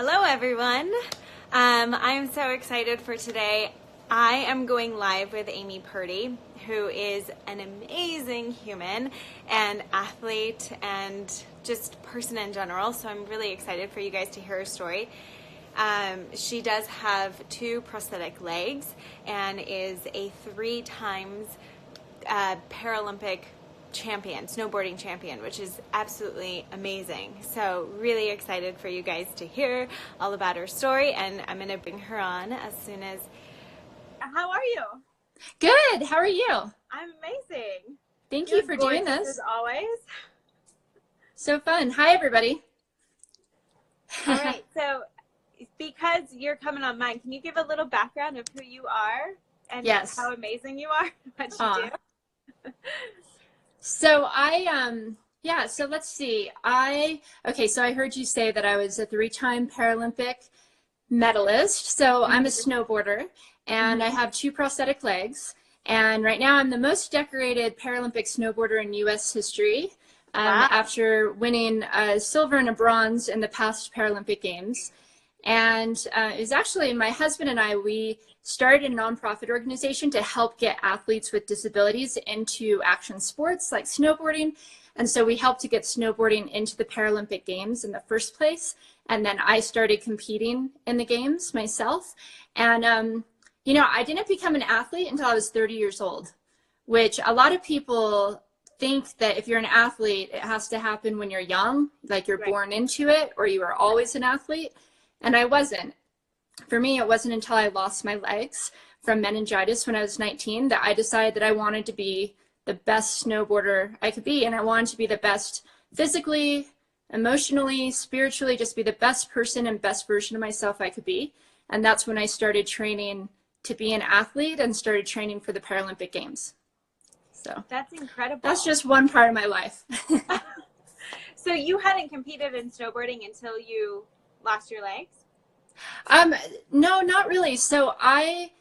Hello everyone. I'm so excited for today. I am going live with Amy Purdy, who is an amazing human and athlete and just person in general. So I'm really excited for you guys to hear her story. She does have 2 prosthetic legs and is a 3 times Paralympic champion, snowboarding champion, which is absolutely amazing. So really excited for you guys to hear all about her story, and I'm going to bring her on as soon as... How are you? Good. How are you? I'm amazing. Thank you for doing this. As always. So fun. Hi, everybody. All right. So because you're coming on mine, can you give a little background of who you are and Yes. how amazing you are, what you do? So so let's see. So I heard you say that I was a 3-time Paralympic medalist. So I'm a snowboarder and I have 2 prosthetic legs. And right now I'm the most decorated Paralympic snowboarder in U.S. history after winning a silver and a bronze in the past Paralympic Games. And it was actually my husband and I, we started a nonprofit organization to help get athletes with disabilities into action sports like snowboarding. And so we helped to get snowboarding into the Paralympic Games in the first place. And then I started competing in the games myself. And, I didn't become an athlete until I was 30 years old, which a lot of people think that if you're an athlete, it has to happen when you're young, like you're born into it, or you are always an athlete. And I wasn't. For me, it wasn't until I lost my legs from meningitis when I was 19 that I decided that I wanted to be the best snowboarder I could be. And I wanted to be the best physically, emotionally, spiritually, just be the best person and best version of myself I could be. And that's when I started training to be an athlete and started training for the Paralympic Games. So that's incredible. That's just one part of my life. So you hadn't competed in snowboarding until you lost your legs? No, not really. So I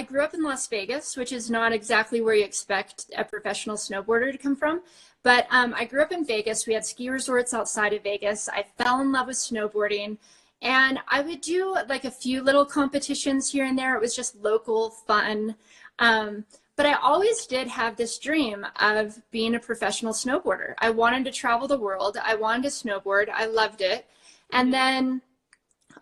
grew up in Las Vegas, which is not exactly where you expect a professional snowboarder to come from. But I grew up in Vegas. We had ski resorts outside of Vegas. I fell in love with snowboarding. And I would do like a few little competitions here and there. It was just local fun. But I always did have this dream of being a professional snowboarder. I wanted to travel the world. I wanted to snowboard. I loved it. And then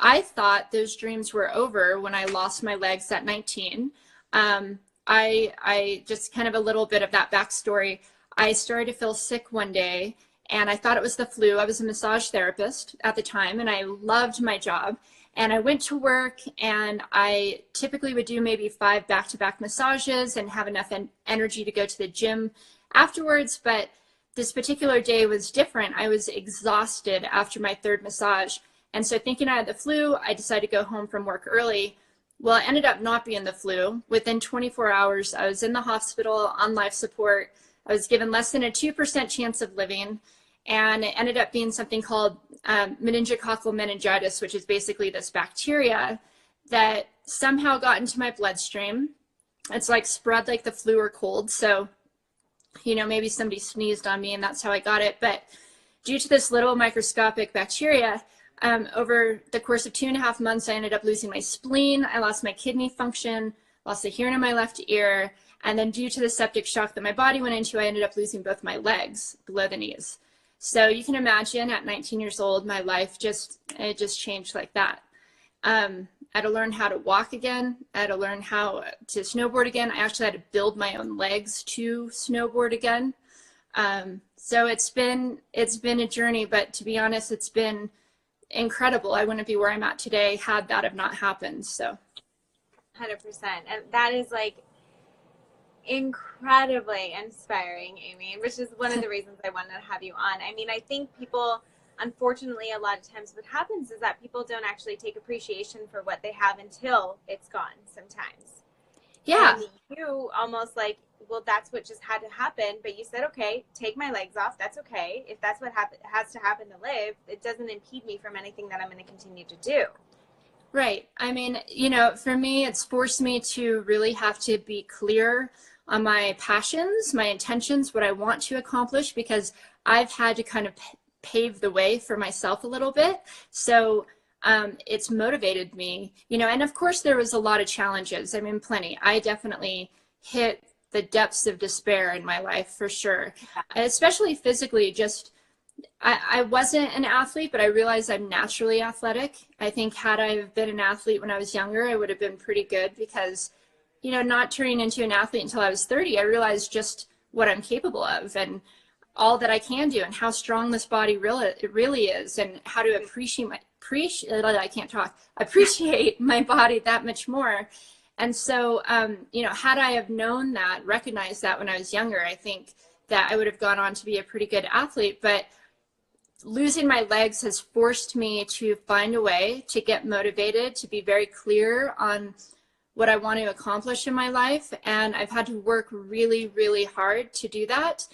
I thought those dreams were over when I lost my legs at 19. I just kind of a little bit of that backstory. I started to feel sick one day and I thought it was the flu. I was a massage therapist at the time and I loved my job. And I went to work and I typically would do maybe 5 back-to-back massages and have enough energy to go to the gym afterwards. But this particular day was different. I was exhausted after my 3rd massage. And so thinking I had the flu, I decided to go home from work early. Well, it ended up not being the flu. Within 24 hours, I was in the hospital on life support. I was given less than a 2% chance of living. And it ended up being something called meningococcal meningitis, which is basically this bacteria that somehow got into my bloodstream. It's like spread like the flu or cold. So, maybe somebody sneezed on me and that's how I got it. But due to this little microscopic bacteria, over the course of 2.5 months, I ended up losing my spleen. I lost my kidney function, lost the hearing in my left ear. And then due to the septic shock that my body went into, I ended up losing both my legs below the knees. So you can imagine at 19 years old, my life just changed like that. I had to learn how to walk again. I had to learn how to snowboard again. I actually had to build my own legs to snowboard again. So it's been a journey, but to be honest, it's been incredible. I wouldn't be where I'm at today had that have not happened. So 100%. And that is like incredibly inspiring, Amy, which is one of the reasons I wanted to have you on. I mean, I think people, unfortunately, a lot of times what happens is that people don't actually take appreciation for what they have until it's gone sometimes. Yeah. And you almost like, well, that's what just had to happen. But you said, okay, take my legs off. That's okay. If that's what has to happen to live, it doesn't impede me from anything that I'm going to continue to do. Right. I mean, for me, it's forced me to really have to be clear on my passions, my intentions, what I want to accomplish, because I've had to kind of pave the way for myself a little bit. So it's motivated me, you know, and of course there was a lot of challenges. I mean, plenty. I definitely hit the depths of despair in my life for sure, especially physically. Just, I wasn't an athlete, but I realized I'm naturally athletic. I think had I been an athlete when I was younger, I would have been pretty good because, you know, not turning into an athlete until I was 30, I realized just what I'm capable of and all that I can do and how strong this body really is, and how to appreciate my body that much more. And so, you know, had I have known that, recognized that when I was younger, I think that I would have gone on to be a pretty good athlete. But losing my legs has forced me to find a way to get motivated, to be very clear on what I want to accomplish in my life. And I've had to work really, really hard to do that.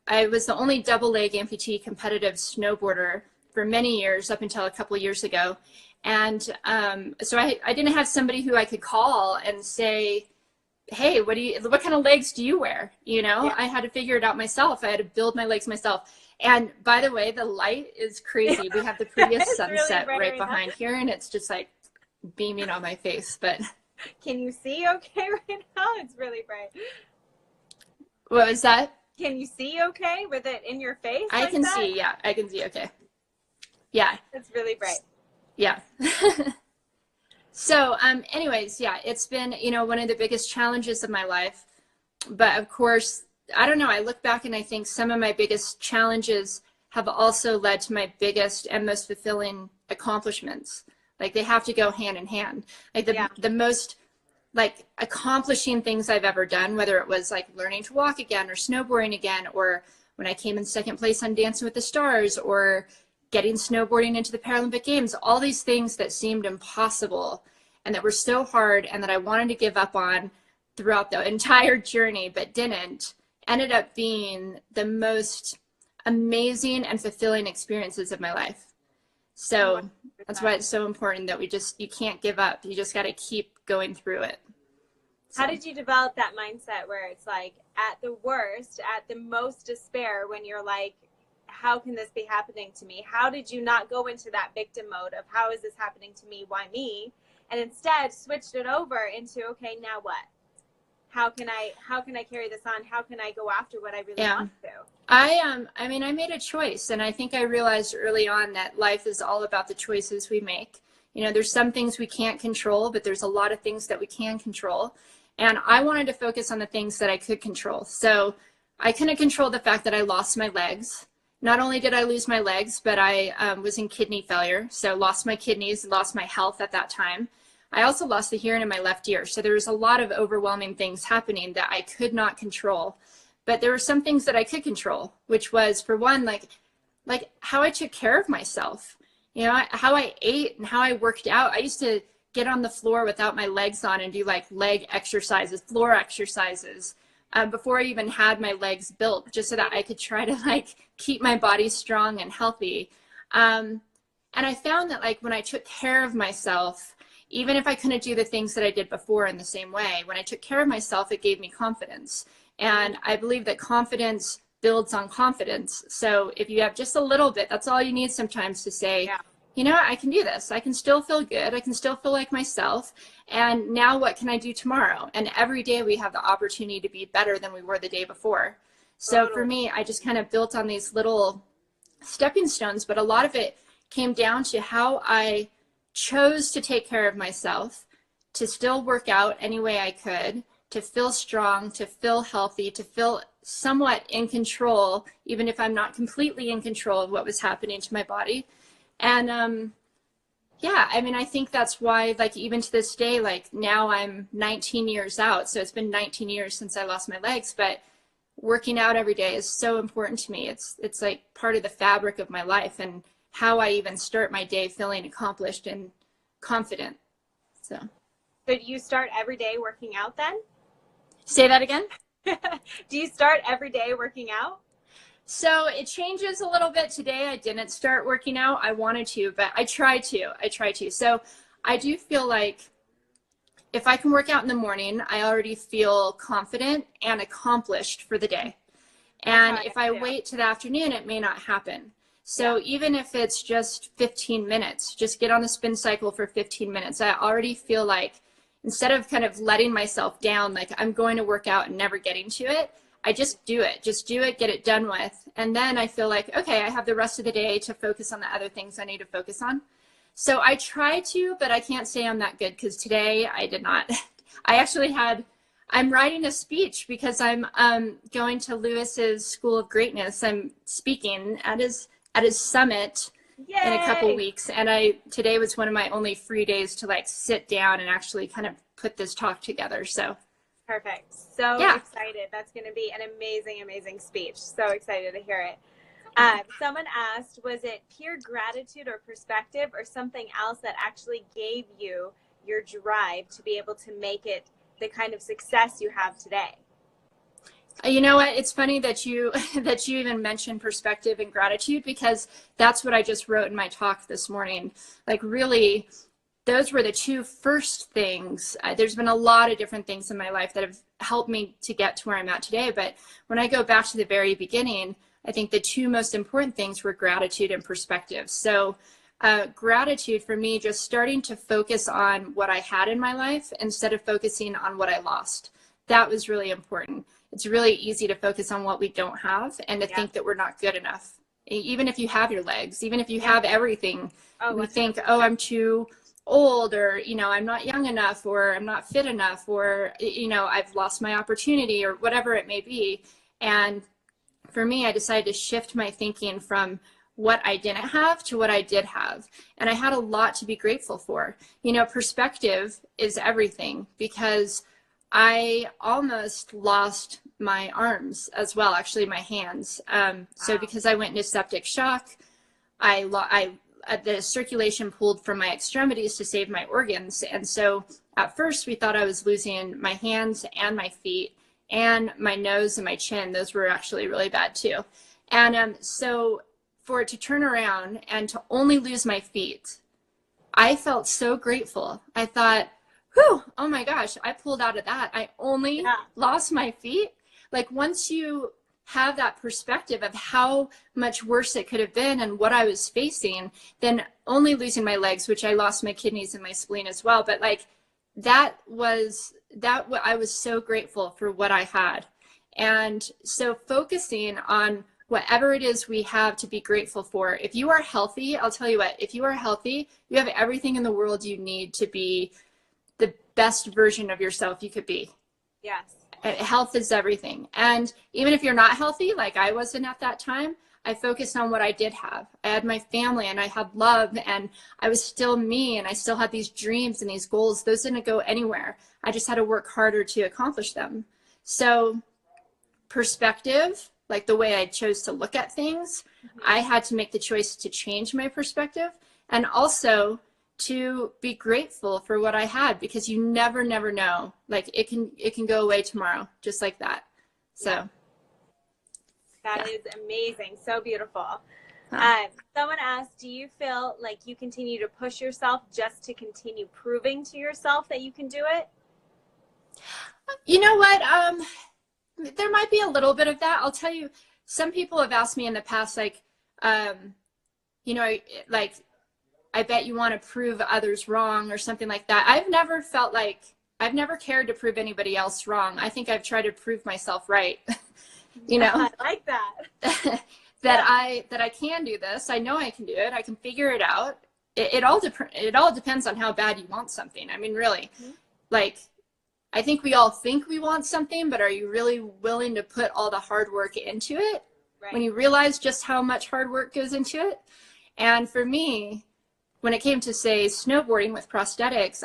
I was the only double leg amputee competitive snowboarder for many years, up until a couple of years ago. And so I didn't have somebody who I could call and say, hey, what kind of legs do you wear? You know, I had to figure it out myself. I had to build my legs myself. And by the way, the light is crazy. We have the prettiest sunset really right behind here, and it's just like beaming on my face. But can you see okay right now? It's really bright. What was that? Can you see okay with it in your face? I can see, yeah. I can see okay. Yeah. It's really bright. Yeah. So, anyways, yeah, it's been, you know, one of the biggest challenges of my life. But of course, I don't know, I look back and I think some of my biggest challenges have also led to my biggest and most fulfilling accomplishments. Like, they have to go hand in hand. Like the most like accomplishing things I've ever done, whether it was like learning to walk again or snowboarding again, or when I came in second place on Dancing with the Stars, or getting snowboarding into the Paralympic Games, all these things that seemed impossible and that were so hard and that I wanted to give up on throughout the entire journey, but didn't, ended up being the most amazing and fulfilling experiences of my life. So that's why it's so important that you can't give up. You just got to keep going through it. So. How did you develop that mindset where it's like at the worst, at the most despair, when you're like, how can this be happening to me? How did you not go into that victim mode of how is this happening to me? Why me? And instead switched it over into, okay, now what? How can I carry this on? How can I go after what I really want to? I mean, I made a choice, and I think I realized early on that life is all about the choices we make. You know, there's some things we can't control, but there's a lot of things that we can control. And I wanted to focus on the things that I could control. So I couldn't control the fact that I lost my legs. Not only did I lose my legs, but I was in kidney failure. So lost my kidneys, lost my health at that time. I also lost the hearing in my left ear. So there was a lot of overwhelming things happening that I could not control. But there were some things that I could control, which was, for one, like how I took care of myself. You know, how I ate and how I worked out. I used to get on the floor without my legs on and do like leg exercises, floor exercises, before I even had my legs built, just so that I could try to like keep my body strong and healthy. And I found that like when I took care of myself, even if I couldn't do the things that I did before in the same way, when I took care of myself, it gave me confidence. And I believe that confidence builds on confidence. So if you have just a little bit, that's all you need sometimes to say, you know what, I can do this. I can still feel good. I can still feel like myself. And now what can I do tomorrow? And every day we have the opportunity to be better than we were the day before. So for me, I just kind of built on these little stepping stones, but a lot of it came down to how I chose to take care of myself, to still work out any way I could, to feel strong, to feel healthy, to feel somewhat in control, even if I'm not completely in control of what was happening to my body. And yeah, I mean, I think that's why, like, even to this day, like now I'm 19 years out. So it's been 19 years since I lost my legs, but working out every day is so important to me. It's like part of the fabric of my life and how I even start my day feeling accomplished and confident. So do you start every day working out then? Say that again? Do you start every day working out? So it changes a little bit. Today I didn't start working out. I wanted to, but I try to. So I do feel like if I can work out in the morning, I already feel confident and accomplished for the day. And if I wait to the afternoon, it may not happen. So even if it's just 15 minutes, just get on the spin cycle for 15 minutes. I already feel like instead of kind of letting myself down, like I'm going to work out and never getting to it, I just do it, get it done with. And then I feel like, okay, I have the rest of the day to focus on the other things I need to focus on. So I try to, but I can't say I'm that good because today I did not. I'm writing a speech because I'm going to Lewis's School of Greatness. I'm speaking at his summit in a couple weeks. And today was one of my only free days to like sit down and actually kind of put this talk together. So perfect. So excited. That's going to be an amazing, amazing speech. So excited to hear it. Someone asked, was it pure gratitude or perspective or something else that actually gave you your drive to be able to make it the kind of success you have today? You know what? It's funny that you even mentioned perspective and gratitude, because that's what I just wrote in my talk this morning. Like really, those were the two first things. There's been a lot of different things in my life that have helped me to get to where I'm at today. But when I go back to the very beginning, I think the two most important things were gratitude and perspective. So gratitude for me, just starting to focus on what I had in my life instead of focusing on what I lost. That was really important. It's really easy to focus on what we don't have and to think that we're not good enough. Even if you have your legs, even if you have everything, we think, oh, I'm too old, or, you know, I'm not young enough, or I'm not fit enough, or, you know, I've lost my opportunity, or whatever it may be. And for me, I decided to shift my thinking from what I didn't have to what I did have. And I had a lot to be grateful for. You know, perspective is everything, because I almost lost my arms as well, actually my hands. So because I went into septic shock, the circulation pulled from my extremities to save my organs. And so at first we thought I was losing my hands and my feet and my nose and my chin. Those were actually really bad too. And so for it to turn around and to only lose my feet, I felt so grateful. I thought, whew, oh my gosh, I pulled out of that. I only lost my feet. Like once you have that perspective of how much worse it could have been and what I was facing, then only losing my legs, which I lost my kidneys and my spleen as well. But like I was so grateful for what I had. And so focusing on whatever it is we have to be grateful for. If you are healthy, I'll tell you what, if you are healthy, you have everything in the world you need to be the best version of yourself you could be. Yes. Health is everything. And even if you're not healthy, like I wasn't at that time, I focused on what I did have. I had my family and I had love and I was still me and I still had these dreams and these goals. Those didn't go anywhere. I just had to work harder to accomplish them. So perspective, like the way I chose to look at things, I had to make the choice to change my perspective and also to be grateful for what I had, because you never know, like it can go away tomorrow, just like that. So that is amazing. So beautiful. Someone asked, do you feel like you continue to push yourself just to continue proving to yourself that you can do it? You know what? There might be a little bit of that. I'll tell you, some people have asked me in the past, like, you know, like, I bet you want to prove others wrong or something like that. I've never cared to prove anybody else wrong. I think I've tried to prove myself right. You know, I like that. that I can do this. I know I can do it. I can figure it out. It all depends on how bad you want something. I mean, really, like, I think we all think we want something, but are you really willing to put all the hard work into it? Right. When you realize just how much hard work goes into it? And for me, when it came to, say, snowboarding with prosthetics,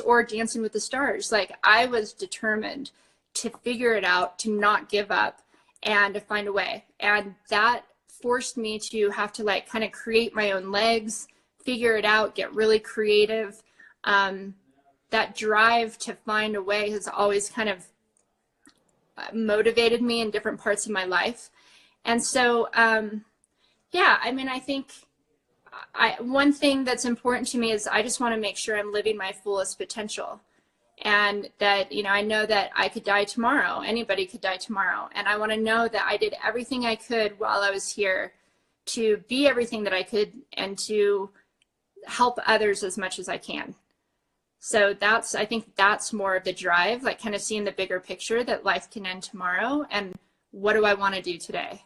or Dancing with the Stars, like I was determined to figure it out, to not give up, and to find a way. And that forced me to have to like kind of create my own legs, figure it out, get really creative. That drive to find a way has always kind of motivated me in different parts of my life. And so, yeah, I mean, I think one thing that's important to me is I just want to make sure I'm living my fullest potential, and that, you know, I know that I could die tomorrow. Anybody could die tomorrow. And I want to know that I did everything I could while I was here to be everything that I could and to help others as much as I can. So I think that's more of the drive, like kind of seeing the bigger picture that life can end tomorrow, and what do I want to do today?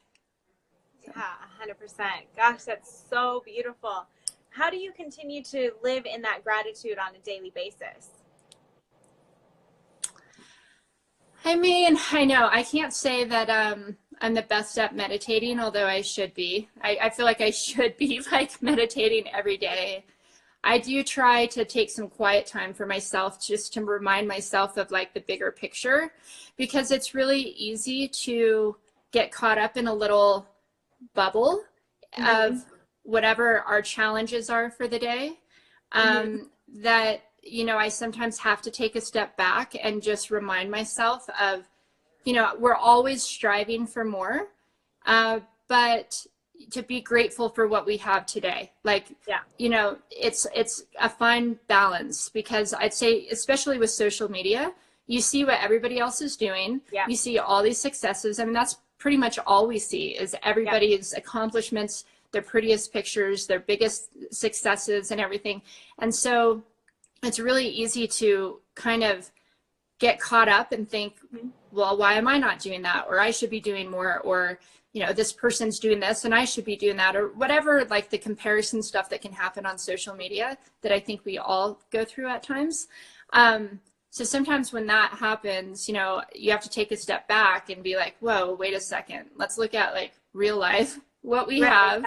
Yeah, 100%. Gosh, that's so beautiful. How do you continue to live in that gratitude on a daily basis? I mean, I know I can't say that I'm the best at meditating, although I should be. I feel like I should be like meditating every day. I do try to take some quiet time for myself just to remind myself of like the bigger picture, because it's really easy to get caught up in a little bubble of whatever our challenges are for the day. That, you know, I sometimes have to take a step back and just remind myself of, you know, we're always striving for more, but to be grateful for what we have today. Like, yeah, you know, it's a fine balance, because I'd say, especially with social media, you see what everybody else is doing. Yeah. You see all these successes. I mean, that's pretty much all we see is everybody's accomplishments, their prettiest pictures, their biggest successes and everything. And so it's really easy to kind of get caught up and think, well, why am I not doing that? Or I should be doing more, or, you know, this person's doing this and I should be doing that, or whatever, like the comparison stuff that can happen on social media that I think we all go through at times. So sometimes when that happens, you know, you have to take a step back and be like, whoa, wait a second, let's look at like real life, what we have,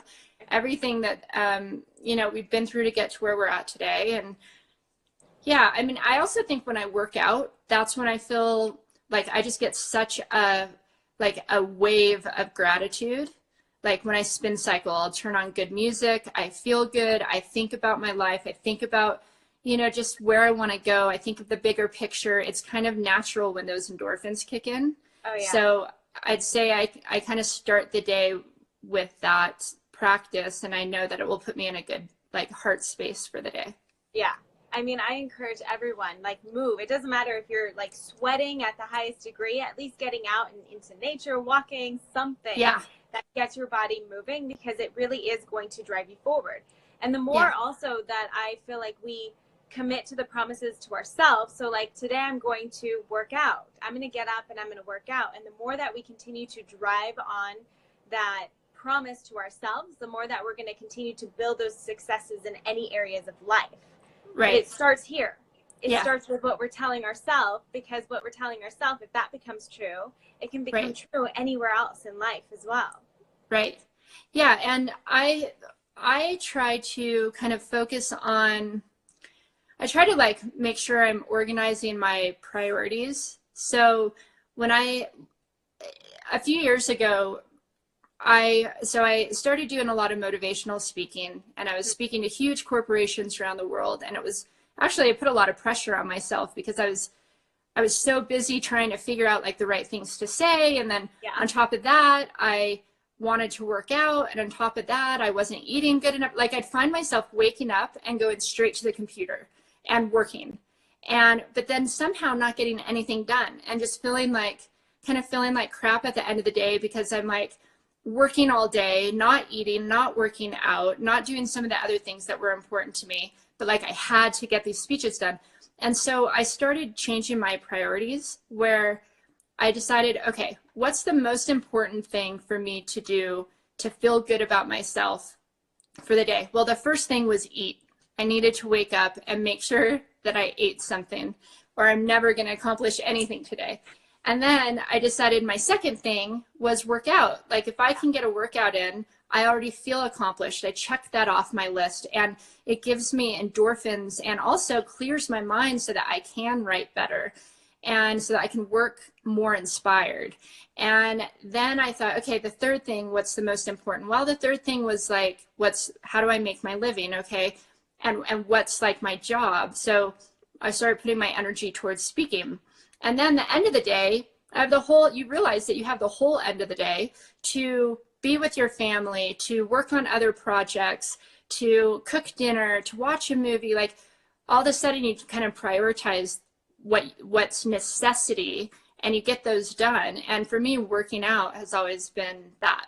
everything that, you know, we've been through to get to where we're at today. And yeah, I mean, I also think when I work out, that's when I feel like I just get such a wave of gratitude. Like when I spin cycle, I'll turn on good music. I feel good. I think about my life. I think about, you know, just where I want to go. I think of the bigger picture. It's kind of natural when those endorphins kick in. Oh, yeah. So I'd say I kind of start the day with that practice, and I know that it will put me in a good like heart space for the day. Yeah. I mean, I encourage everyone, like, move. It doesn't matter if you're like sweating at the highest degree, at least getting out and into nature, walking, something that gets your body moving, because it really is going to drive you forward. And the more also that I feel like we commit to the promises to ourselves. So like today I'm going to work out. I'm going to get up and I'm going to work out. And the more that we continue to drive on that promise to ourselves, the more that we're going to continue to build those successes in any areas of life. Right. But it starts here. It starts with what we're telling ourselves, because what we're telling ourselves, if that becomes true, it can become true anywhere else in life as well. Right. Yeah. And I try to kind of focus on, I try to like make sure I'm organizing my priorities. So when a few years ago, I started doing a lot of motivational speaking, and I was speaking to huge corporations around the world. And it was actually, I put a lot of pressure on myself, because I was so busy trying to figure out like the right things to say. And then on top of that, I wanted to work out. And on top of that, I wasn't eating good enough. Like I'd find myself waking up and going straight to the computer and working, but then somehow not getting anything done, and just feeling like crap at the end of the day, because I'm like working all day, not eating, not working out, not doing some of the other things that were important to me, but like I had to get these speeches done. And so I started changing my priorities, where I decided, okay, what's the most important thing for me to do to feel good about myself for the day? Well, the first thing was eat. I needed to wake up and make sure that I ate something, or I'm never going to accomplish anything today. And then I decided my second thing was work out. Like if I can get a workout in, I already feel accomplished. I checked that off my list, and it gives me endorphins and also clears my mind so that I can write better, and so that I can work more inspired. And then I thought, okay, the third thing, what's the most important? Well, the third thing was like, how do I make my living? Okay. And what's like my job? So I started putting my energy towards speaking. And then the end of the day, you realize that you have the whole end of the day to be with your family, to work on other projects, to cook dinner, to watch a movie. Like all of a sudden you kind of prioritize what's necessity, and you get those done. And for me, working out has always been that.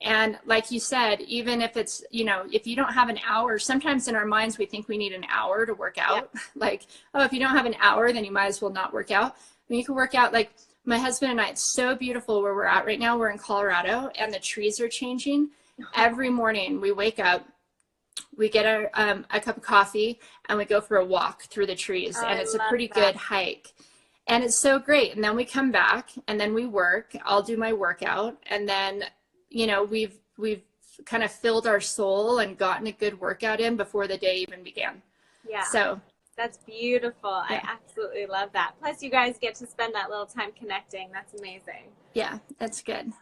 And like you said, even if it's, you know, if you don't have an hour, sometimes in our minds we think we need an hour to work out. Yeah. Like, oh, if you don't have an hour, then you might as well not work out. I mean, you can work out. Like my husband and I, it's so beautiful where we're at right now. We're in Colorado and the trees are changing. Every morning we wake up, we get a cup of coffee and we go for a walk through the trees. And it's a pretty good hike. And it's so great. And then we come back and then we work. I'll do my workout. And then, you know, we've kind of filled our soul and gotten a good workout in before the day even began. Yeah. So that's beautiful. Yeah. I absolutely love that. Plus you guys get to spend that little time connecting. That's amazing. Yeah, that's good.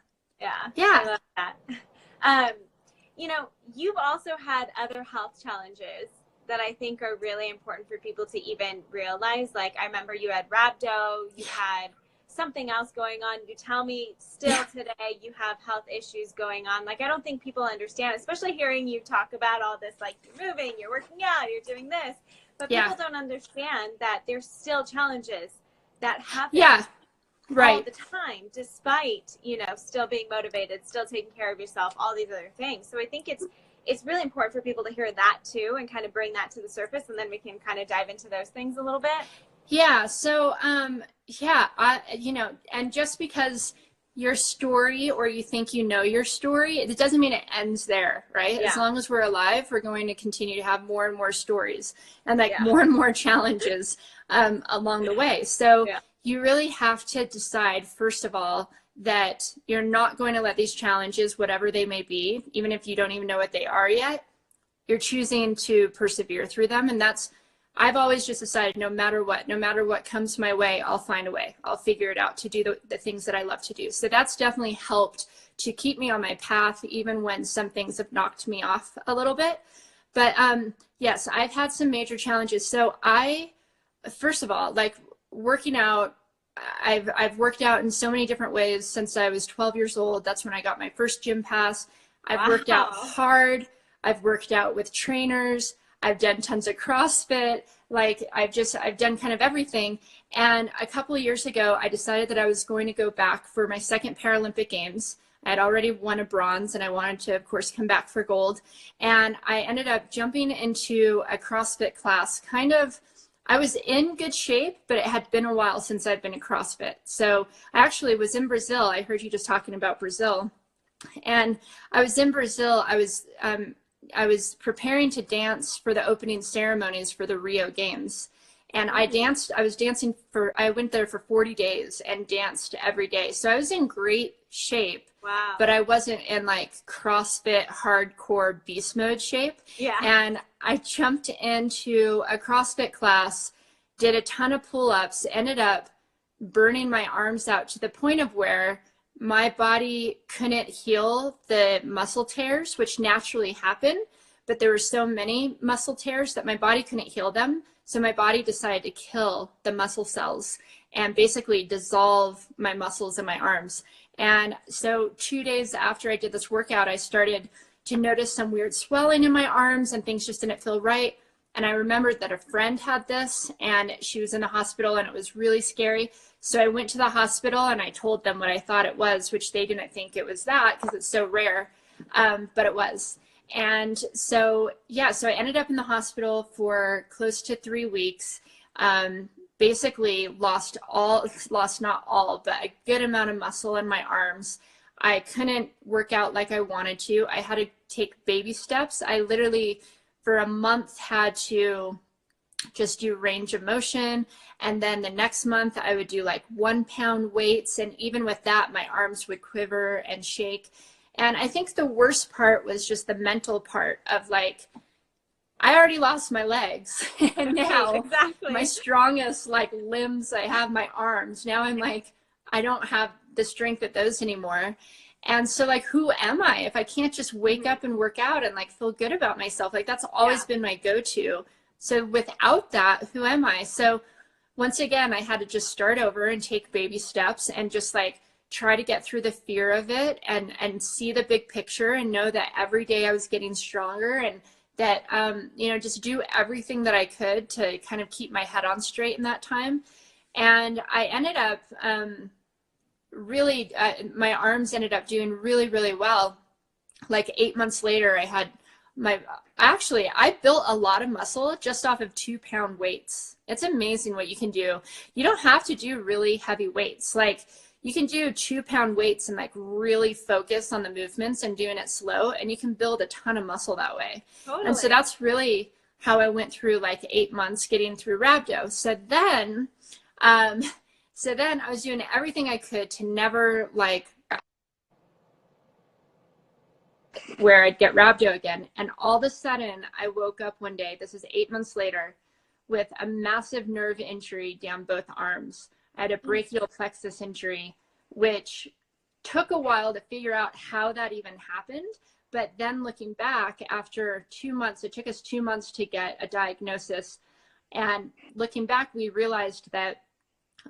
Yeah. Yeah. I love that. You know, you've also had other health challenges that I think are really important for people to even realize. Like I remember you had rhabdo, you had something else going on. You tell me still today you have health issues going on. Like I don't think people understand, especially hearing you talk about all this, like you're moving, you're working out, you're doing this, but people don't understand that there's still challenges that happen all the time, despite, you know, still being motivated, still taking care of yourself, all these other things. So I think it's really important for people to hear that too and kind of bring that to the surface, and then we can kind of dive into those things a little bit. Yeah. So, you know, and just because your story or you think you know your story, it doesn't mean it ends there, right? Yeah. As long as we're alive, we're going to continue to have more and more stories and like more and more challenges along the way. So you really have to decide, first of all, that you're not going to let these challenges, whatever they may be, even if you don't even know what they are yet, you're choosing to persevere through them. And I've always just decided no matter what comes my way, I'll find a way. I'll figure it out to do the things that I love to do. So that's definitely helped to keep me on my path, even when some things have knocked me off a little bit. But yes, I've had some major challenges. So first of all, like working out, I've worked out in so many different ways since I was 12 years old. That's when I got my first gym pass. I've worked out hard. I've worked out with trainers. I've done tons of CrossFit. Like I've done kind of everything. And a couple of years ago, I decided that I was going to go back for my second Paralympic Games. I had already won a bronze and I wanted to, of course, come back for gold. And I ended up jumping into a CrossFit class. I was in good shape, but it had been a while since I'd been in CrossFit. So I actually was in Brazil. I heard you just talking about Brazil. And I was in Brazil. I was preparing to dance for the opening ceremonies for the Rio Games. And I went there for 40 days and danced every day. So I was in great shape. Wow. But I wasn't in like CrossFit hardcore beast mode shape. Yeah. And I jumped into a CrossFit class, did a ton of pull-ups, ended up burning my arms out to the point of where my body couldn't heal the muscle tears, which naturally happen, but there were so many muscle tears that my body couldn't heal them. So my body decided to kill the muscle cells and basically dissolve my muscles in my arms. And so 2 days after I did this workout, I started to notice some weird swelling in my arms and things just didn't feel right. And I remembered that a friend had this and she was in the hospital and it was really scary. So I went to the hospital and I told them what I thought it was, which they didn't think it was that because it's so rare, but it was. And so, so I ended up in the hospital for close to 3 weeks. Basically lost not all, but a good amount of muscle in my arms. I couldn't work out like I wanted to. I had to take baby steps. I literally, for a month, had to just do range of motion. And then the next month I would do like 1 pound weights. And even with that, my arms would quiver and shake. And I think the worst part was just the mental part of like, I already lost my legs and now my strongest like limbs, I have my arms. Now I'm like, I don't have the strength of those anymore. And so like, who am I if I can't just wake up and work out and like feel good about myself? Like that's always been my go-to. So without that, who am I? So once again, I had to just start over and take baby steps and just like try to get through the fear of it and see the big picture and know that every day I was getting stronger and that, just do everything that I could to kind of keep my head on straight in that time. And I ended up my arms ended up doing really, really well. like 8 months later, I built a lot of muscle just off of 2 pound weights. It's amazing what you can do. You don't have to do really heavy weights. Like you can do 2 pound weights and like really focus on the movements and doing it slow, and you can build a ton of muscle that way. Totally. And so that's really how I went through like 8 months getting through rhabdo. So then I was doing everything I could to never like where I'd get rhabdo again. And all of a sudden I woke up one day, this is 8 months later, with a massive nerve injury down both arms. I had a brachial plexus injury, which took a while to figure out how that even happened. But then looking back after 2 months, it took us 2 months to get a diagnosis. And looking back, we realized that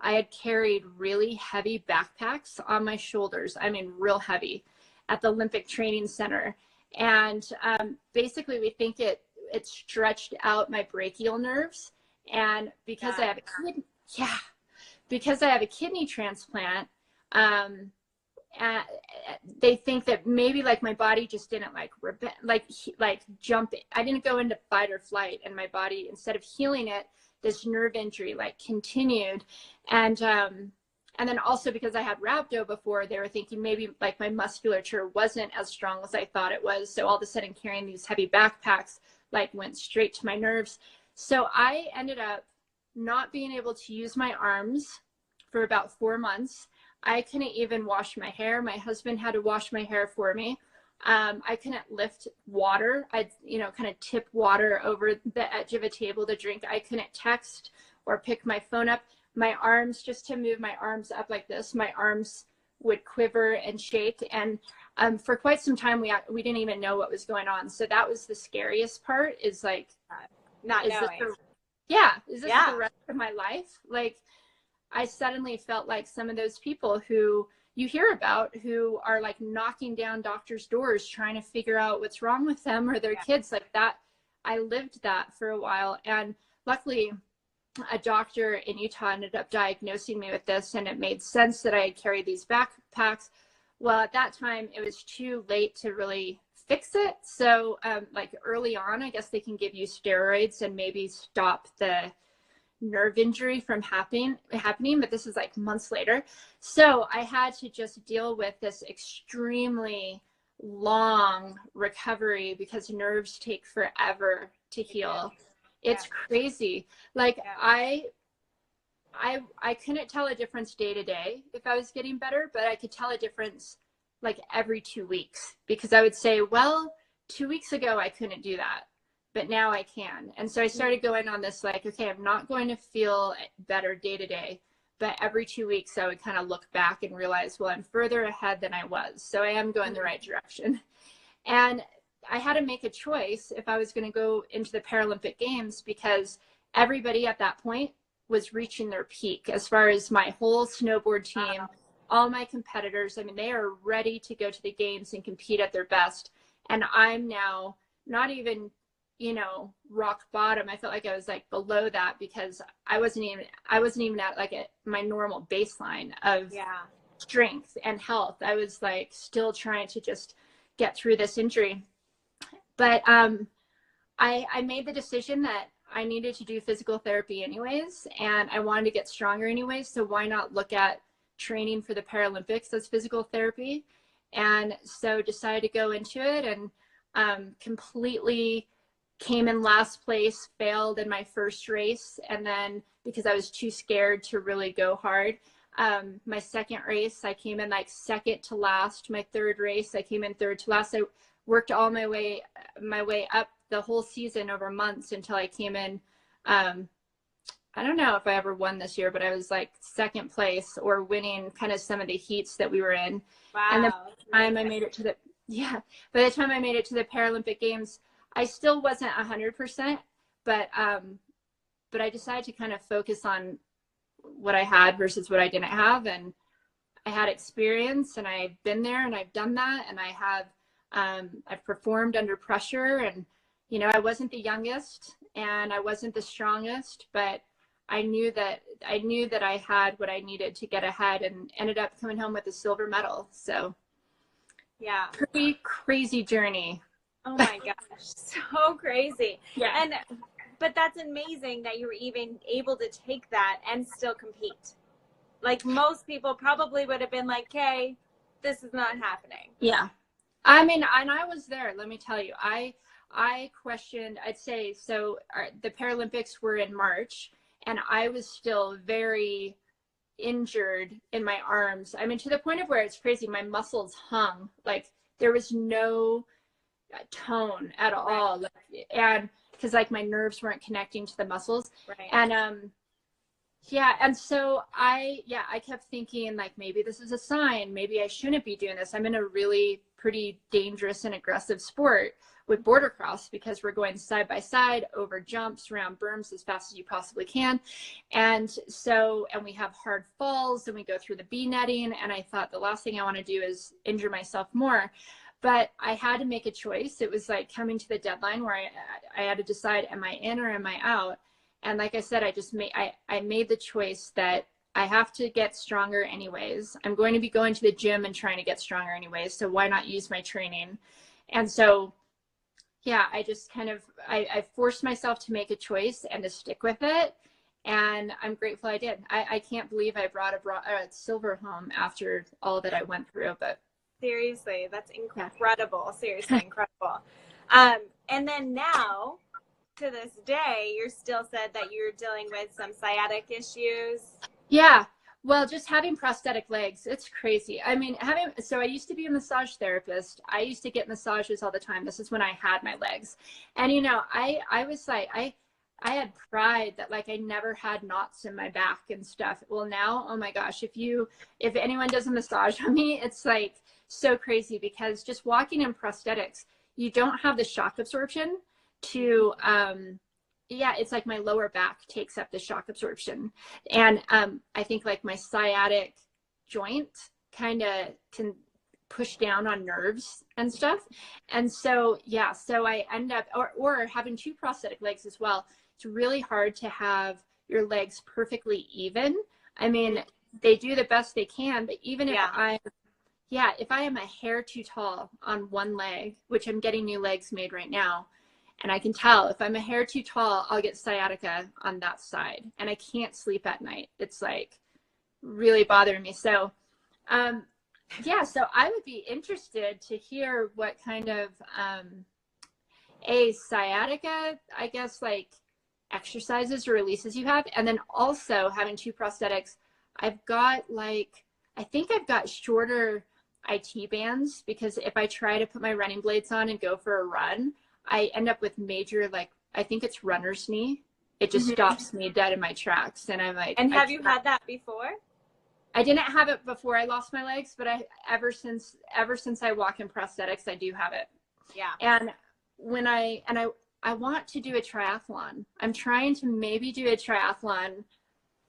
I had carried really heavy backpacks on my shoulders. I mean, real heavy, at the Olympic Training Center. And basically we think it stretched out my brachial nerves. And because I have a kidney transplant, they think that maybe like my body just didn't like jump. I didn't go into fight or flight, and my body, instead of healing it, this nerve injury like continued. And then also because I had rhabdo before, they were thinking maybe like my musculature wasn't as strong as I thought it was. So all of a sudden carrying these heavy backpacks like went straight to my nerves. So I ended up not being able to use my arms for about 4 months. I couldn't even wash my hair. My husband had to wash my hair for me. I couldn't lift water. I'd, kind of tip water over the edge of a table to drink. I couldn't text or pick my phone up. My arms, just to move my arms up like this, my arms would quiver and shake. And for quite some time, we didn't even know what was going on. So that was the scariest part, is like, not knowing. Is this the rest of my life? Like, I suddenly felt like some of those people who you hear about who are like knocking down doctors' doors trying to figure out what's wrong with them or their kids, like that. I lived that for a while. And luckily, a doctor in Utah ended up diagnosing me with this, and it made sense that I had carried these backpacks. Well, at that time, it was too late to really fix it. So like early on, I guess they can give you steroids and maybe stop the nerve injury from happening, but this is like months later. So I had to just deal with this extremely long recovery because nerves take forever to heal. It's crazy. Like I couldn't tell a difference day to day if I was getting better, but I could tell a difference like every 2 weeks, because I would say, well, 2 weeks ago I couldn't do that, but now I can. And so I started going on this like, okay, I'm not going to feel better day to day, but every 2 weeks I would kind of look back and realize, well, I'm further ahead than I was. So I am going the right direction. And I had to make a choice if I was going to go into the Paralympic Games, because everybody at that point was reaching their peak as far as my whole snowboard team, all my competitors. I mean, they are ready to go to the games and compete at their best. And I'm now not even, rock bottom. I felt like I was like below that because I wasn't even at like my normal baseline of strength and health. I was like still trying to just get through this injury. But I made the decision that I needed to do physical therapy anyways, and I wanted to get stronger anyways. So why not look at training for the Paralympics as physical therapy? And so decided to go into it, and completely came in last place, failed in my first race. And then because I was too scared to really go hard, my second race, I came in like second to last. My third race, I came in third to last. I worked all my way up the whole season over months until I came in. I don't know if I ever won this year, but I was like second place or winning kind of some of the heats that we were in. Wow. And then by the time I made it to the Paralympic Games, I still wasn't 100%, but I decided to kind of focus on what I had versus what I didn't have. And I had experience, and I've been there, and I've done that. And I've performed under pressure, and, I wasn't the youngest and I wasn't the strongest, but I knew that I had what I needed to get ahead, and ended up coming home with a silver medal. So Yeah. Pretty crazy journey. Oh my gosh, so crazy. Yeah. But that's amazing that you were even able to take that and still compete. Like most people probably would have been like, "Okay, this is not happening." Yeah. I mean, and I was there, let me tell you. I questioned, I'd say, so the Paralympics were in March, and I was still very injured in my arms. I mean, to the point of where it's crazy, my muscles hung. Like there was no tone at all. Like, and because like my nerves weren't connecting to the muscles. Right. And yeah, and so I kept thinking like maybe this is a sign, maybe I shouldn't be doing this. I'm in a really pretty dangerous and aggressive sport with border cross because we're going side by side over jumps around berms as fast as you possibly can. And so, and we have hard falls and we go through the bee netting, and I thought the last thing I want to do is injure myself more. But I had to make a choice. It was like coming to the deadline where I had to decide, am I in or am I out? And like I said, I made the choice that I have to get stronger anyways. I'm going to be going to the gym and trying to get stronger anyways. So why not use my training? And so, yeah, I just kind of, I forced myself to make a choice and to stick with it. And I'm grateful I did. I can't believe I brought a silver home after all that I went through, but. Seriously, that's incredible. Yeah. Seriously, incredible. And then now, to this day, you're still said that you're dealing with some sciatic issues. Yeah. Well, just having prosthetic legs, it's crazy. I mean, so I used to be a massage therapist. I used to get massages all the time. This is when I had my legs. And, you know, I was like, I had pride that like I never had knots in my back and stuff. Well, now, oh my gosh, if anyone does a massage on me, it's like so crazy because just walking in prosthetics, you don't have the shock absorption to, yeah, it's like my lower back takes up the shock absorption. And I think like my sciatic joint kind of can push down on nerves and stuff. And so, yeah, so I end up, or having two prosthetic legs as well. It's really hard to have your legs perfectly even. I mean, they do the best they can, but even if if I am a hair too tall on one leg, which I'm getting new legs made right now, and I can tell if I'm a hair too tall, I'll get sciatica on that side. And I can't sleep at night. It's like really bothering me. So, yeah, so I would be interested to hear what kind of sciatica, I guess, like exercises or releases you have. And then also having two prosthetics, I've got like, I think I've got shorter IT bands because if I try to put my running blades on and go for a run, I end up with major, like, I think it's runner's knee. It just stops me dead in my tracks. And I'm like, and have you had that before? I didn't have it before I lost my legs, but ever since I walk in prosthetics, I do have it. Yeah. And when I want to do a triathlon. I'm trying to maybe do a triathlon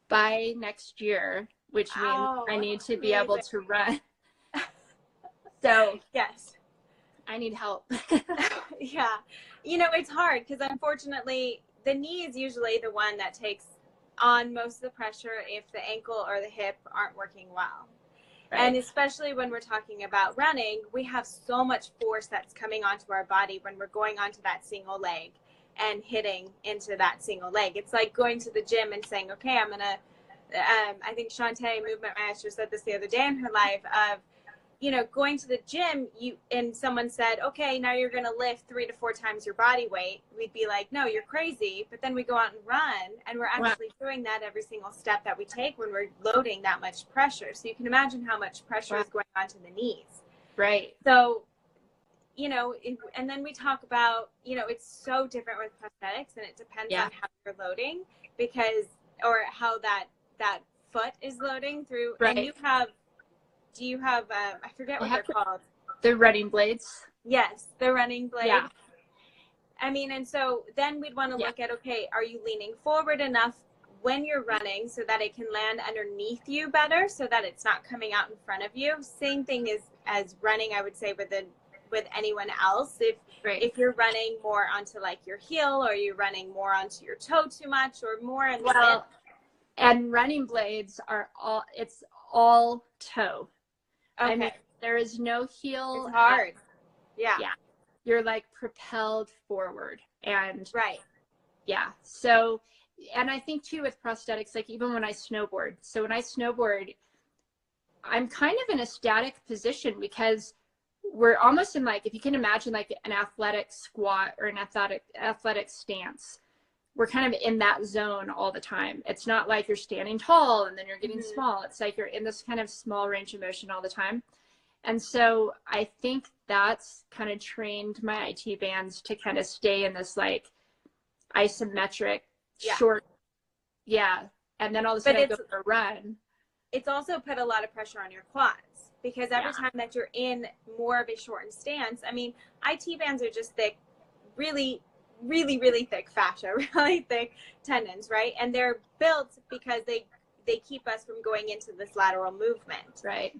by next year, which means I need to be able to run. So yes. I need help. Yeah. You know, it's hard because unfortunately the knee is usually the one that takes on most of the pressure if the ankle or the hip aren't working well. Right. And especially when we're talking about running, we have so much force that's coming onto our body when we're going onto that single leg and hitting into that single leg. It's like going to the gym and saying, okay, I'm going to, I think Shantae, movement master, said this the other day in her life of, you know, going to the gym, and someone said, okay, now you're going to lift 3 to 4 times your body weight. We'd be like, no, you're crazy. But then we go out and run, and we're actually doing that every single step that we take when we're loading that much pressure. So you can imagine how much pressure is going onto the knees. Right. So, you know, and then we talk about, you know, it's so different with prosthetics, and it depends on how you're loading or how that foot is loading through. Right. And do you have, I forget what they're called. The running blades. Yes, the running blade. Yeah. I mean, and so then we'd want to look at, okay, are you leaning forward enough when you're running so that it can land underneath you better so that it's not coming out in front of you? Same thing as running, I would say, with anyone else. If you're running more onto like your heel, or you're running more onto your toe too much, or more in the mid. And running blades are all toe. Okay. I mean, There is no heel. It's hard. Yeah. Yeah. You're like propelled forward. And Right. yeah. So, and I think too with prosthetics, like even when I snowboard. So when I snowboard, I'm kind of in a static position because we're almost in like, if you can imagine like an athletic squat or an athletic stance, we're kind of in that zone all the time. It's not like you're standing tall and then you're getting small. It's like you're in this kind of small range of motion all the time. And so I think that's kind of trained my IT bands to kind of stay in this like isometric short. Yeah. And then all of a sudden I go for a run. It's also put a lot of pressure on your quads because every time that you're in more of a shortened stance, I mean, IT bands are just thick, really, really, really thick fascia, really thick tendons, right? And they're built because they keep us from going into this lateral movement. Right.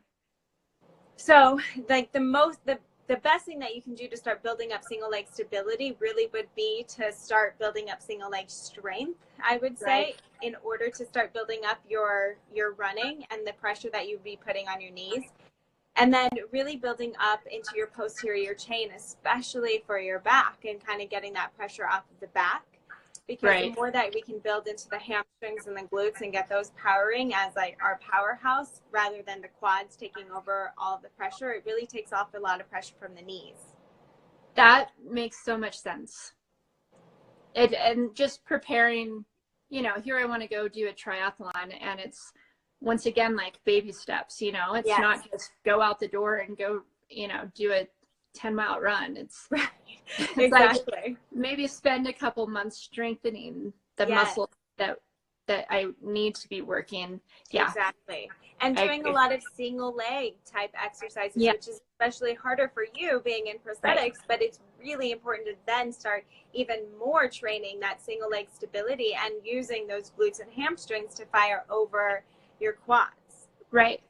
So like the best thing that you can do to start building up single leg stability really would be to start building up single leg strength, I would say, in order to start building up your running and the pressure that you'd be putting on your knees. And then really building up into your posterior chain, especially for your back, and kind of getting that pressure off of the back. Because the more that we can build into the hamstrings and the glutes and get those powering as like our powerhouse, rather than the quads taking over all of the pressure, it really takes off a lot of pressure from the knees. That makes so much sense. And just preparing, you know, here I want to go do a triathlon, and it's once again like baby steps, you know, it's not just go out the door and go, you know, do a 10-mile run. It's exactly like maybe spend a couple months strengthening the muscle that I need to be working. Exactly. And doing a lot of single leg type exercises, which is especially harder for you being in prosthetics, but it's really important to then start even more training that single leg stability and using those glutes and hamstrings to fire over your quads. Right.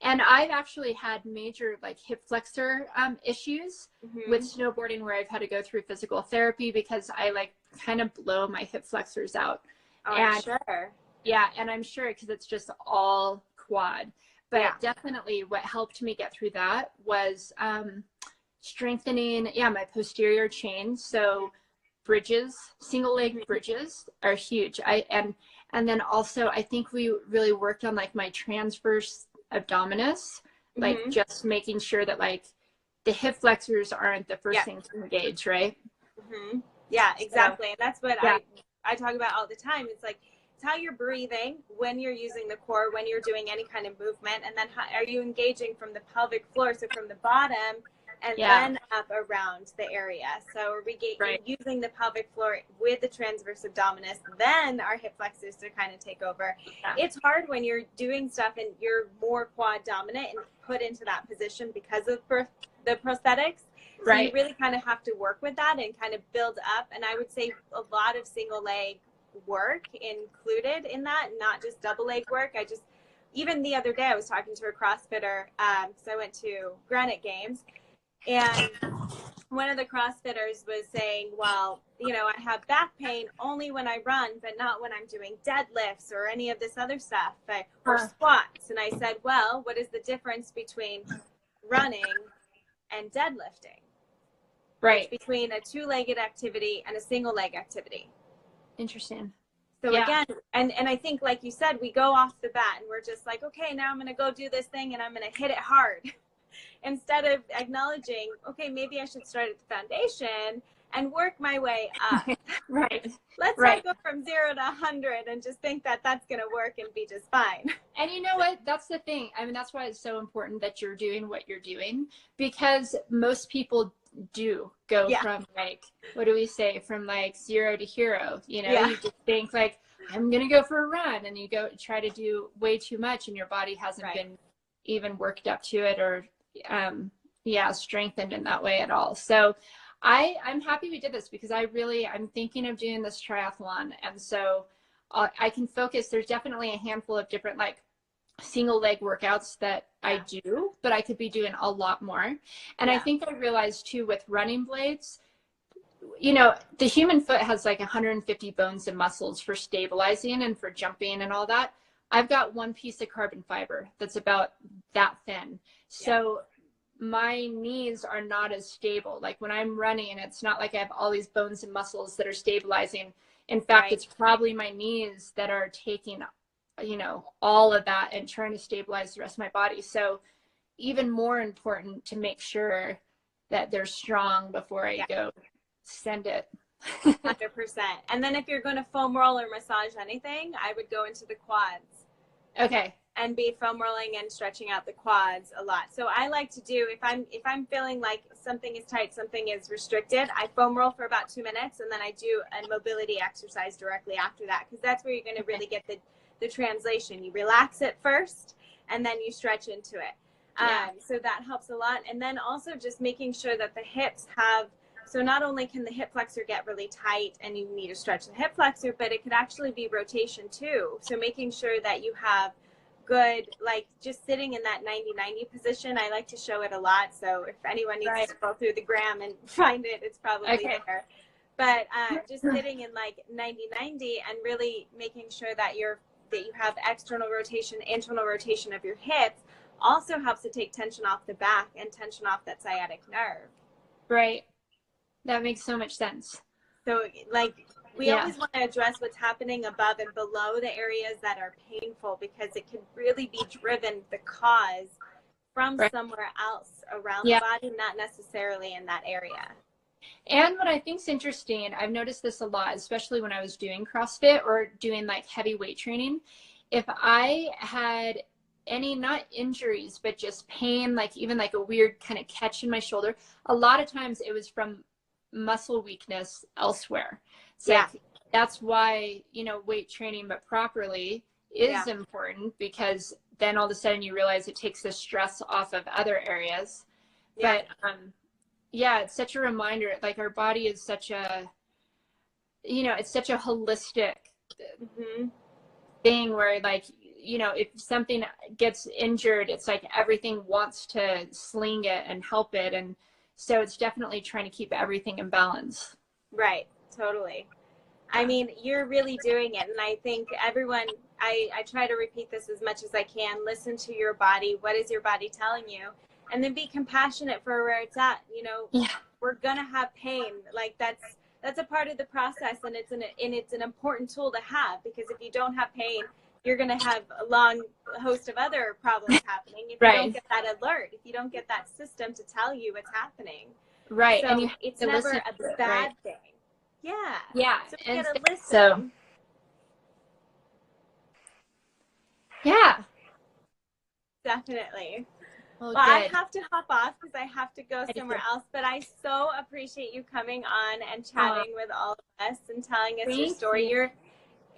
And I've actually had major like hip flexor issues with snowboarding, where I've had to go through physical therapy because I like kind of blow my hip flexors out. Oh, I'm sure. Yeah. And I'm sure because it's just all quad. But definitely what helped me get through that was strengthening, my posterior chain. So bridges, single leg bridges are huge. And then also I think we really worked on like my transverse abdominis, like just making sure that like the hip flexors aren't the first thing to engage, right? Yeah, exactly. And that's what I talk about all the time. It's like, it's how you're breathing when you're using the core, when you're doing any kind of movement, and then how are you engaging from the pelvic floor, so from the bottom and then up around the area. So we're using the pelvic floor with the transverse abdominis, then our hip flexors to kind of take over. It's hard when you're doing stuff and you're more quad dominant and put into that position because of the prosthetics. So you really kind of have to work with that and kind of build up. And I would say a lot of single leg work included in that, not just double leg work. Even the other day I was talking to a CrossFitter, so I went to Granite Games, and one of the CrossFitters was saying, well, you know, I have back pain only when I run, but not when I'm doing deadlifts or any of this other stuff, or squats. And I said, well, what is the difference between running and deadlifting? It's between a two-legged activity and a single leg activity. Interesting. So again, and I think, like you said, we go off the bat and we're just like, okay, now I'm going to go do this thing and I'm going to hit it hard. Instead of acknowledging, okay, maybe I should start at the foundation and work my way up. Let's not go from 0 to 100 and just think that that's going to work and be just fine. And you know what? That's the thing. I mean, that's why it's so important that you're doing what you're doing, because most people do go from like, what do we say? From like 0 to hero, you know, you just think like, I'm going to go for a run, and you go try to do way too much and your body hasn't been even worked up to it or strengthened in that way at all. So I'm happy we did this, because I'm thinking of doing this triathlon. And so I can focus. There's definitely a handful of different like single leg workouts that I do, but I could be doing a lot more. And I think I realized too, with running blades, you know, the human foot has like 150 bones and muscles for stabilizing and for jumping and all that. I've got one piece of carbon fiber that's about that thin. So my knees are not as stable. Like when I'm running, it's not like I have all these bones and muscles that are stabilizing. In fact, Right. it's probably my knees that are taking, all of that and trying to stabilize the rest of my body. So even more important to make sure that they're strong before I Yeah. go send it. 100%. And then if you're going to foam roll or massage anything, I would go into the quads. Okay. And be foam rolling and stretching out the quads a lot. So I like to do, if I'm feeling like something is tight, something is restricted, I foam roll for about 2 minutes, and then I do a mobility exercise directly after that, because that's where you're going to really get the translation. You relax it first, and then you stretch into it. So that helps a lot. And then also just making sure that the hips have, so not only can the hip flexor get really tight and you need to stretch the hip flexor, but it could actually be rotation too. So making sure that you have good, like just sitting in that 90-90 position. I like to show it a lot. So if anyone needs to scroll through the gram and find it, it's probably there. But just sitting in like 90-90 and really making sure that you have external rotation, internal rotation of your hips also helps to take tension off the back and tension off that sciatic nerve. Right. That makes so much sense. So like we always want to address what's happening above and below the areas that are painful, because it can really be driven, the cause, from somewhere else around the body, not necessarily in that area. And what I think is interesting, and I've noticed this a lot, especially when I was doing CrossFit or doing like heavy weight training, if I had any, not injuries, but just pain, like even like a weird kind of catch in my shoulder, a lot of times it was from muscle weakness elsewhere. So that's why, weight training, but properly, is important, because then all of a sudden you realize it takes the stress off of other areas. But it's such a reminder, like our body is such a, it's such a holistic thing where like, if something gets injured, it's like everything wants to sling it and help it. And so it's definitely trying to keep everything in balance. Right. Totally. I mean, you're really doing it. And I think everyone, I try to repeat this as much as I can. Listen to your body. What is your body telling you? And then be compassionate for where it's at. We're going to have pain. Like that's a part of the process. And it's an important tool to have, because if you don't have pain, you're going to have a long host of other problems happening if you don't get that alert, if you don't get that system to tell you what's happening. Right. So and it's never a bad thing. Yeah. So we got to listen. So, definitely. Well, I have to hop off because I have to go somewhere else, but I so appreciate you coming on and chatting with all of us and telling us your story. You're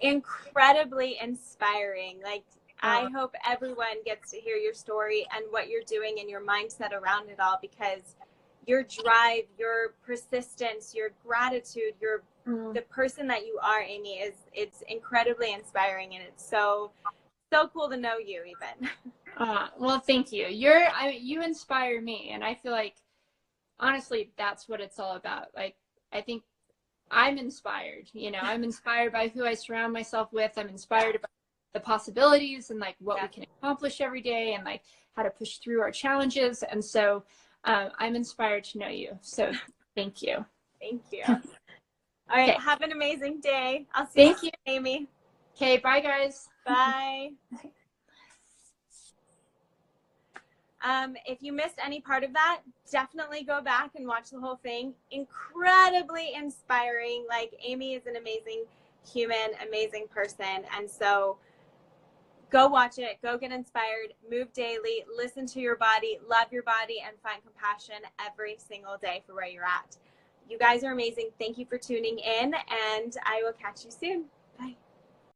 incredibly inspiring. Like, I hope everyone gets to hear your story and what you're doing and your mindset around it all, because your drive, your persistence, your gratitude, the person that you are, Amy, it's incredibly inspiring, and it's so cool to know you even. Well, thank you. You inspire me, and I feel like, honestly, that's what it's all about. Like, I think I'm inspired, I'm inspired by who I surround myself with. I'm inspired by the possibilities and like what we can accomplish every day, and like how to push through our challenges. And so I'm inspired to know you. So thank you. Thank you. All right. Have an amazing day. I'll see you soon, Amy. Okay. Bye, guys. Bye. If you missed any part of that, definitely go back and watch the whole thing. Incredibly inspiring. Like, Amy is an amazing human, amazing person. And so go watch it, go get inspired, move daily, listen to your body, love your body, and find compassion every single day for where you're at. You guys are amazing. Thank you for tuning in, and I will catch you soon.